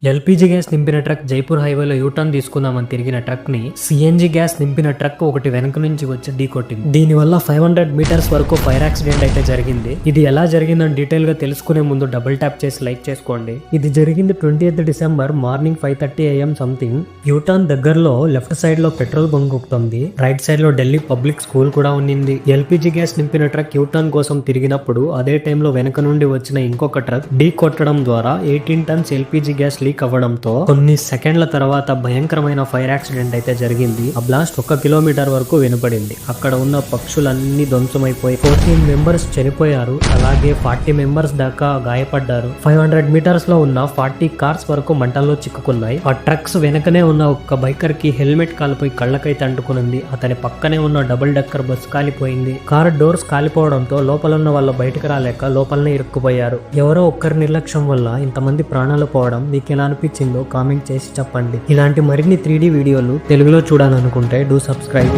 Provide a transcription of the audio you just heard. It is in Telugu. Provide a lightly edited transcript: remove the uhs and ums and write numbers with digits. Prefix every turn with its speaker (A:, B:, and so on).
A: ఎల్పీజీ గ్యాస్ నింపిన ట్రక్ జైపూర్ హైవేలో యూటర్న్ తీసుకుందామని తిరిగిన ట్రక్ ని సిఎన్జీ గ్యాస్ నింపిన ట్రక్ ఒకటి వెనక నుంచి వచ్చి ఢీకొట్టింది. దీనివల్ల 500 మీటర్స్ వరకు ఫైర్ యాక్సిడెంట్ అయితే జరిగింది. ఇది ఎలా జరిగిందని డీటెయిల్ గా తెలుసుకునే ముందు డబుల్ ట్యాప్ చేసి లైక్ చేసుకోండి. ఇది జరిగింది 20th December morning 5:30 AM something. U turn దగ్గరలో లెఫ్ట్ సైడ్ లో పెట్రోల్ బంక్ ఒకటి, రైట్ సైడ్ లో ఢిల్లీ పబ్లిక్ స్కూల్ కూడా ఉన్నింది. ఎల్పీజీ గ్యాస్ నింపిన ట్రక్ యూటర్న్ కోసం తిరిగినప్పుడు అదే టైంలో వెనక నుండి వచ్చిన ఇంకొక ట్రక్ ఢీ కొట్టడం ద్వారా 18 టన్స్ ఎల్పీజీ గ్యాస్ లీక్ అవ్వడంతో కొన్ని సెకండ్ల తర్వాత భయంకరమైన ఫైర్ యాక్సిడెంట్ అయితే జరిగింది. ఆ బ్లాస్ట్ 1 కిలోమీటర్ వరకు వినపడింది. అక్కడ ఉన్న పక్షులన్నీ ధ్వంసమైపోయి 14 మెంబర్స్ చనిపోయారు. అలాగే 40 మెంబర్స్ దాకా గాయపడ్డారు. 500 మీటర్స్ లో ఉన్న 40 కార్స్ వరకు మంటల్లో చిక్కుకున్నాయి. ఆ ట్రక్స్ వెనకనే ఉన్న ఒక్క బైకర్ కి హెల్మెట్ కాలిపోయి కళ్ళకైతే అంటుకునింది. అతని పక్కనే ఉన్న డబుల్ డెక్కర్ బస్సు కాలిపోయింది. కార్ డోర్స్ కాలిపోవడంతో లోపలున్న వాళ్ళు బయటకు రాలేక లోపలనే ఇరుక్కుపోయారు. ఎవరో ఒక్కరి నిర్లక్ష్యం వల్ల ఇంతమంది ప్రాణాలు పోవడం మీకు ఎలా అనిపించిందో కామెంట్ చేసి చెప్పండి. ఇలాంటి మరిన్ని 3D వీడియోలు తెలుగులో చూడాలనుకుంటే డూ సబ్స్క్రైబ్.